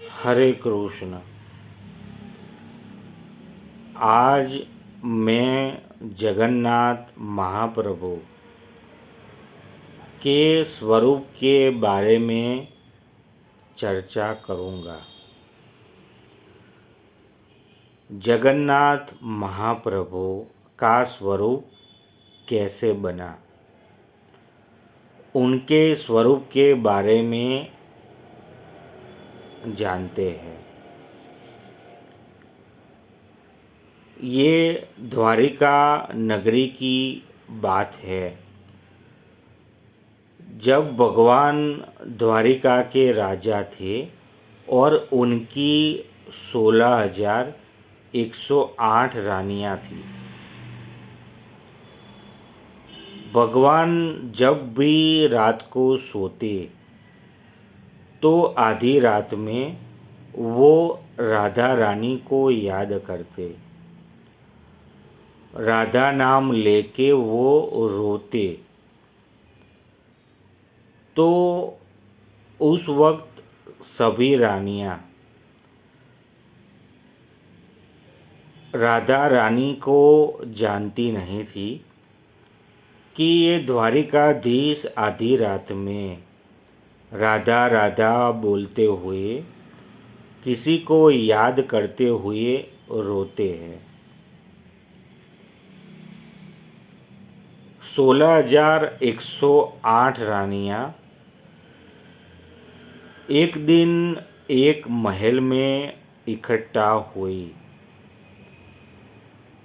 हरे कृष्ण। आज मैं जगन्नाथ महाप्रभु के स्वरूप के बारे में चर्चा करूँगा। जगन्नाथ महाप्रभु का स्वरूप कैसे बना, उनके स्वरूप के बारे में जानते हैं। ये द्वारिका नगरी की बात है, जब भगवान द्वारिका के राजा थे और उनकी 16,108 रानियां थीं। भगवान जब भी रात को सोते तो आधी रात में वो राधा रानी को याद करते। राधा नाम लेके वो रोते। तो उस वक्त सभी रानियां राधा रानी को जानती नहीं थी कि ये द्वारिकाधीश आधी रात में राधा राधा बोलते हुए, किसी को याद करते हुए रोते हैं। 16,108 रानियां एक दिन एक महल में इकट्ठा हुई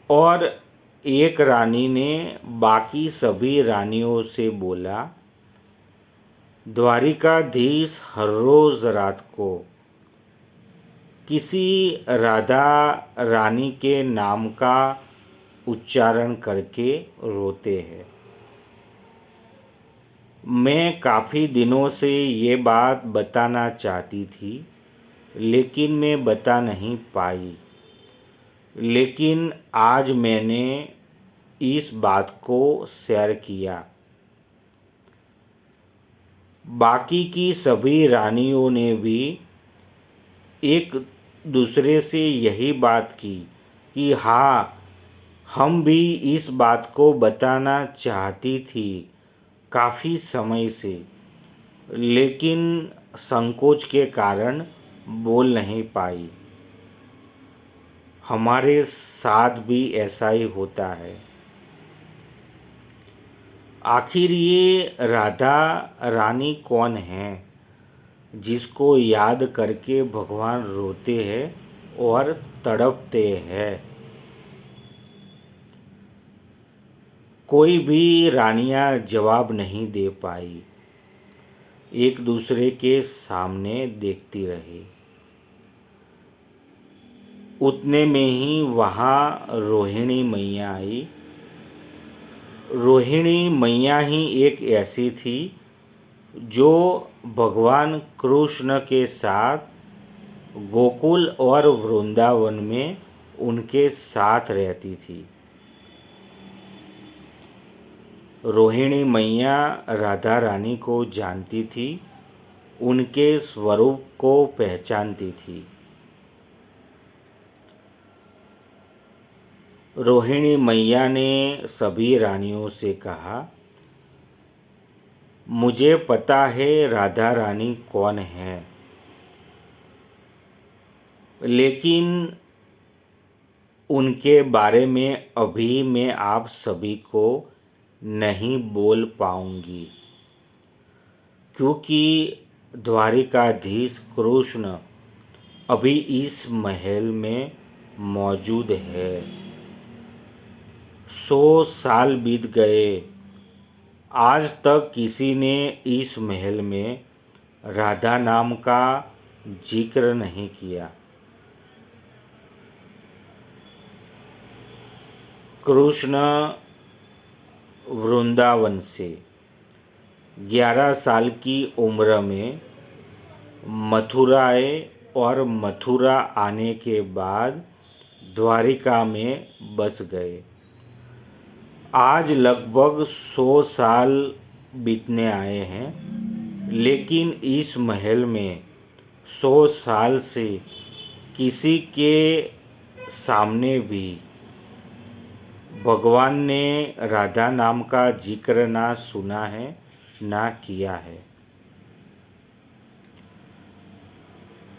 और एक रानी ने बाकी सभी रानियों से बोला, द्वारिकाधीश हर रोज रात को किसी राधा रानी के नाम का उच्चारण करके रोते हैं। मैं काफ़ी दिनों से ये बात बताना चाहती थी, लेकिन मैं बता नहीं पाई। लेकिन आज मैंने इस बात को शेयर किया। बाकी की सभी रानियों ने भी एक दूसरे से यही बात की कि हाँ, हम भी इस बात को बताना चाहती थी काफ़ी समय से, लेकिन संकोच के कारण बोल नहीं पाई। हमारे साथ भी ऐसा ही होता है। आखिर ये राधा रानी कौन है जिसको याद करके भगवान रोते हैं और तड़पते हैं? कोई भी रानियां जवाब नहीं दे पाई, एक दूसरे के सामने देखती रही। उतने में ही वहाँ रोहिणी मैया आई। रोहिणी मैया ही एक ऐसी थी जो भगवान कृष्ण के साथ गोकुल और वृंदावन में उनके साथ रहती थी। रोहिणी मैया राधा रानी को जानती थी, उनके स्वरूप को पहचानती थी। रोहिणी मैया ने सभी रानियों से कहा, मुझे पता है राधा रानी कौन है, लेकिन उनके बारे में अभी मैं आप सभी को नहीं बोल पाऊंगी, क्योंकि द्वारिकाधीश कृष्ण अभी इस महल में मौजूद है। 100 साल बीत गए, आज तक किसी ने इस महल में राधा नाम का जिक्र नहीं किया। कृष्ण वृंदावन से 11 साल की उम्र में मथुरा आए और मथुरा आने के बाद द्वारिका में बस गए। आज लगभग 100 साल बीतने आए हैं, लेकिन इस महल में 100 साल से किसी के सामने भी भगवान ने राधा नाम का जिक्र ना सुना है ना किया है।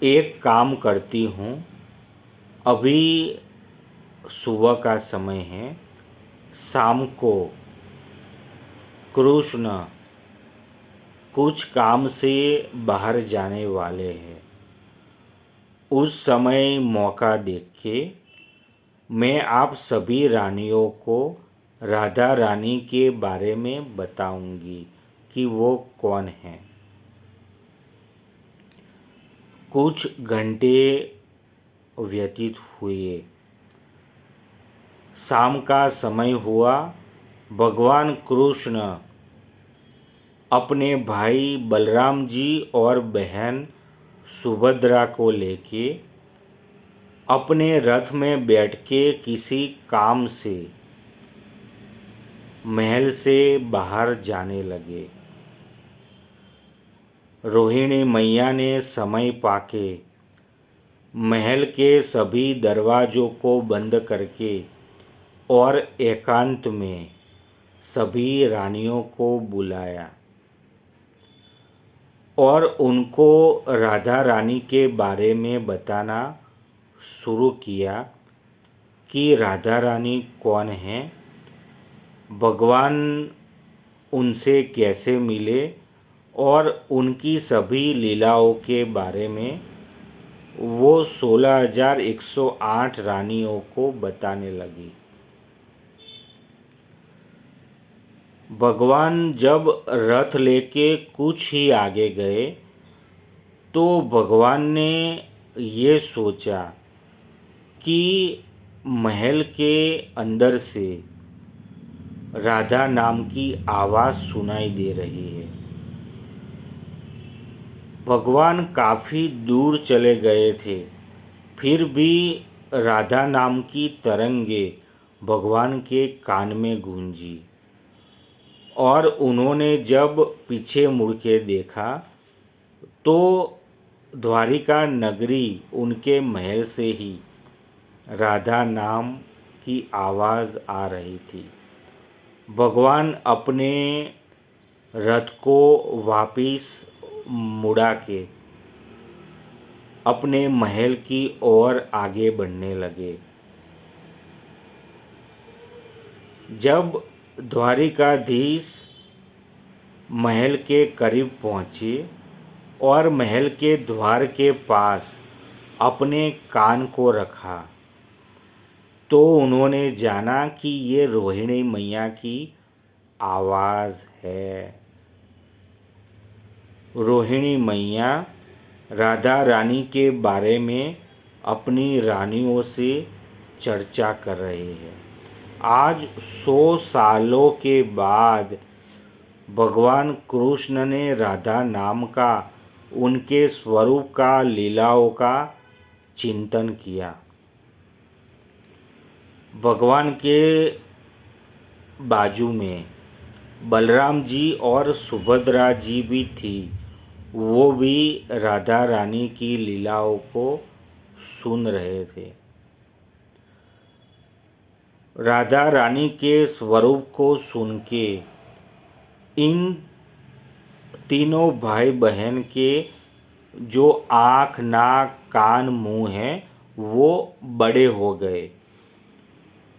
एक काम करती हूँ, अभी सुबह का समय है, शाम को कृष्ण कुछ काम से बाहर जाने वाले हैं। उस समय मौका देख के मैं आप सभी रानियों को राधा रानी के बारे में बताऊंगी कि वो कौन है। कुछ घंटे व्यतीत हुए, शाम का समय हुआ। भगवान कृष्ण अपने भाई बलराम जी और बहन सुभद्रा को लेके अपने रथ में बैठ के किसी काम से महल से बाहर जाने लगे। रोहिणी मैया ने समय पाके महल के सभी दरवाज़ों को बंद करके और एकांत में सभी रानियों को बुलाया और उनको राधा रानी के बारे में बताना शुरू किया कि राधा रानी कौन है, भगवान उनसे कैसे मिले और उनकी सभी लीलाओं के बारे में वो 16,108 रानियों को बताने लगी। भगवान जब रथ लेके कुछ ही आगे गए तो भगवान ने ये सोचा कि महल के अंदर से राधा नाम की आवाज़ सुनाई दे रही है। भगवान काफ़ी दूर चले गए थे, फिर भी राधा नाम की तरंगे भगवान के कान में गूंजी और उन्होंने जब पीछे मुड़ के देखा तो द्वारिका नगरी उनके महल से ही राधा नाम की आवाज़ आ रही थी। भगवान अपने रथ को वापिस मुड़ा के अपने महल की ओर आगे बढ़ने लगे। जब द्वारिकाधीश महल के करीब पहुँचे और महल के द्वार के पास अपने कान को रखा तो उन्होंने जाना कि ये रोहिणी मैया की आवाज़ है। रोहिणी मैया राधा रानी के बारे में अपनी रानियों से चर्चा कर रही है। आज 100 सालों के बाद भगवान कृष्ण ने राधा नाम का, उनके स्वरूप का, लीलाओं का चिंतन किया। भगवान के बाजू में बलराम जी और सुभद्रा जी भी थी। वो भी राधा रानी की लीलाओं को सुन रहे थे। राधा रानी के स्वरूप को सुन के इन तीनों भाई बहन के जो आँख, नाक, कान, मुंह हैं वो बड़े हो गए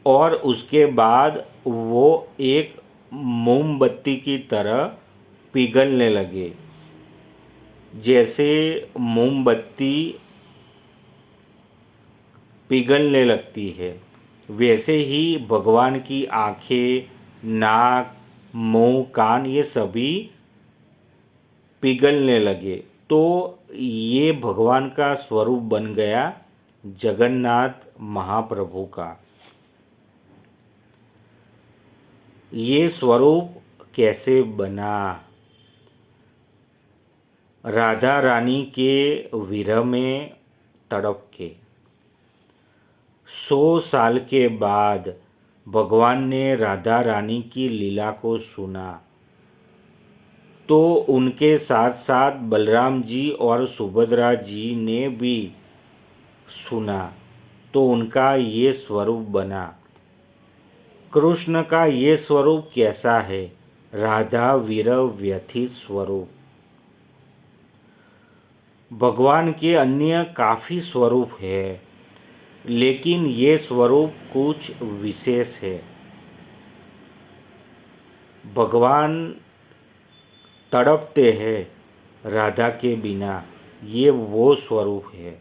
और उसके बाद वो एक मोमबत्ती की तरह पिघलने लगे। जैसे मोमबत्ती पिघलने लगती है वैसे ही भगवान की आँखें, नाक, मुंह, कान ये सभी पिघलने लगे। तो ये भगवान का स्वरूप बन गया जगन्नाथ महाप्रभु का। ये स्वरूप कैसे बना? राधा रानी के विरह में तड़प के 100 साल के बाद भगवान ने राधा रानी की लीला को सुना तो उनके साथ साथ बलराम जी और सुभद्रा जी ने भी सुना, तो उनका ये स्वरूप बना। कृष्ण का ये स्वरूप कैसा है? राधा विरह व्यथित स्वरूप। भगवान के अन्य काफ़ी स्वरूप है, लेकिन ये स्वरूप कुछ विशेष है। भगवान तड़पते हैं राधा के बिना, ये वो स्वरूप है।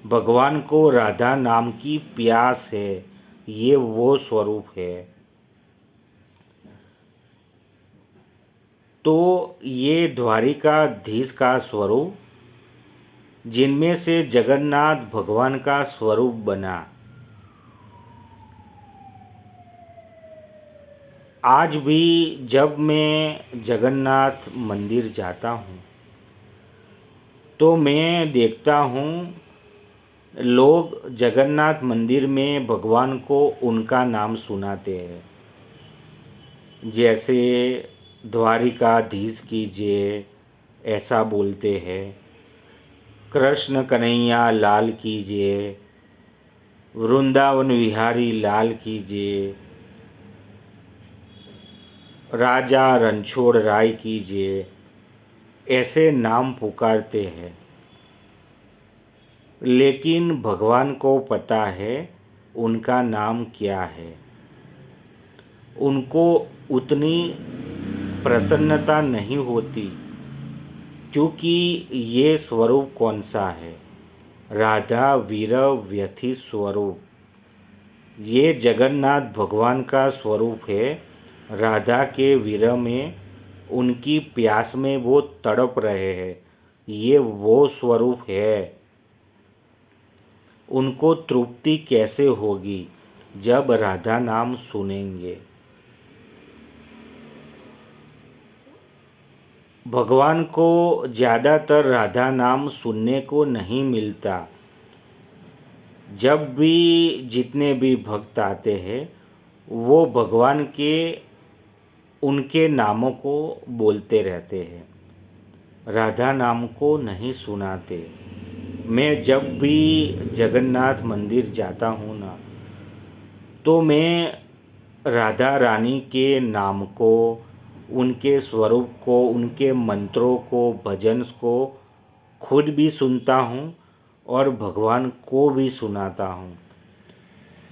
भगवान को राधा नाम की प्यास है, ये वो स्वरूप है। तो ये द्वारिकाधीश का स्वरूप, जिनमें से जगन्नाथ भगवान का स्वरूप बना। आज भी जब मैं जगन्नाथ मंदिर जाता हूँ तो मैं देखता हूँ लोग जगन्नाथ मंदिर में भगवान को उनका नाम सुनाते हैं, जैसे द्वारिकाधीश कीजिए ऐसा बोलते हैं, कृष्ण कन्हैया लाल कीजिए, वृंदावन विहारी लाल कीजिए, राजा रणछोड़ राय कीजिए, ऐसे नाम पुकारते हैं। लेकिन भगवान को पता है उनका नाम क्या है। उनको उतनी प्रसन्नता नहीं होती, क्योंकि ये स्वरूप कौन सा है? राधा विरह व्यथित स्वरूप। ये जगन्नाथ भगवान का स्वरूप है। राधा के विरह में, उनकी प्यास में वो तड़प रहे हैं, ये वो स्वरूप है। उनको तृप्ति कैसे होगी जब राधा नाम सुनेंगे? भगवान को ज़्यादातर राधा नाम सुनने को नहीं मिलता। जब भी जितने भी भक्त आते हैं वो भगवान के उनके नामों को बोलते रहते हैं, राधा नाम को नहीं सुनाते। मैं जब भी जगन्नाथ मंदिर जाता हूँ ना, तो मैं राधा रानी के नाम को, उनके स्वरूप को, उनके मंत्रों को, भजन को खुद भी सुनता हूँ और भगवान को भी सुनाता हूँ।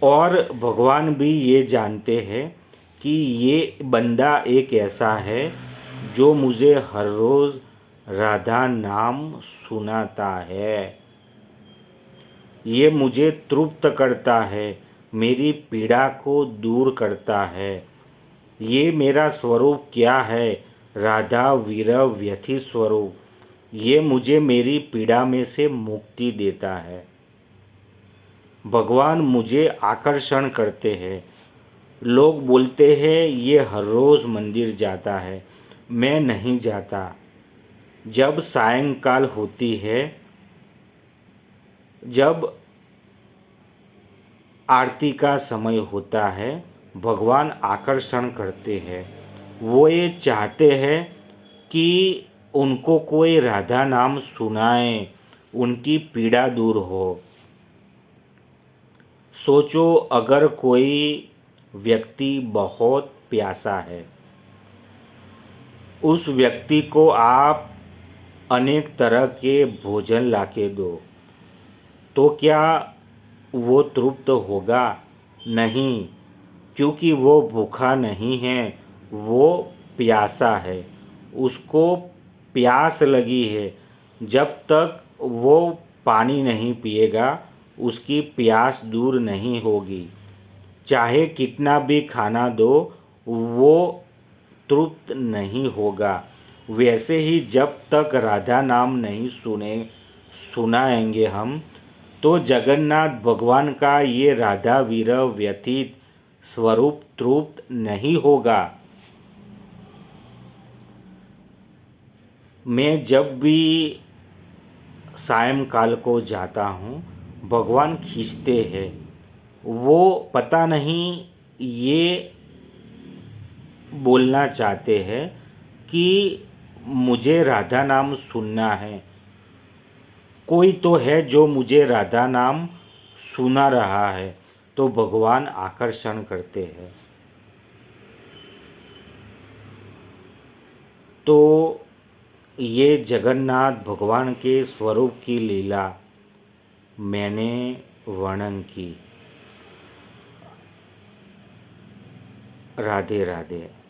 और भगवान भी ये जानते हैं कि ये बंदा एक ऐसा है जो मुझे हर रोज़ राधा नाम सुनाता है, ये मुझे तृप्त करता है, मेरी पीड़ा को दूर करता है। ये मेरा स्वरूप क्या है? राधा विरह व्यथित स्वरूप। ये मुझे मेरी पीड़ा में से मुक्ति देता है। भगवान मुझे आकर्षण करते हैं। लोग बोलते हैं ये हर रोज़ मंदिर जाता है, मैं नहीं जाता। जब सायंकाल होती है, जब आरती का समय होता है, भगवान आकर्षण करते हैं। वो ये चाहते हैं कि उनको कोई राधा नाम सुनाए, उनकी पीड़ा दूर हो। सोचो, अगर कोई व्यक्ति बहुत प्यासा है, उस व्यक्ति को आप अनेक तरह के भोजन लाके दो, तो क्या वो तृप्त होगा? नहीं, क्योंकि वो भूखा नहीं है, वो प्यासा है। उसको प्यास लगी है। जब तक वो पानी नहीं पिएगा, उसकी प्यास दूर नहीं होगी। चाहे कितना भी खाना दो, वो तृप्त नहीं होगा। वैसे ही जब तक राधा नाम नहीं सुनाएंगे हम, तो जगन्नाथ भगवान का ये राधा विरह व्यथित स्वरूप तृप्त नहीं होगा। मैं जब भी सायंकाल को जाता हूँ, भगवान खींचते हैं। वो पता नहीं ये बोलना चाहते हैं कि मुझे राधा नाम सुनना है, कोई तो है जो मुझे राधा नाम सुना रहा है। तो भगवान आकर्षण करते हैं। तो ये जगन्नाथ भगवान के स्वरूप की लीला मैंने वर्णन की। राधे राधे।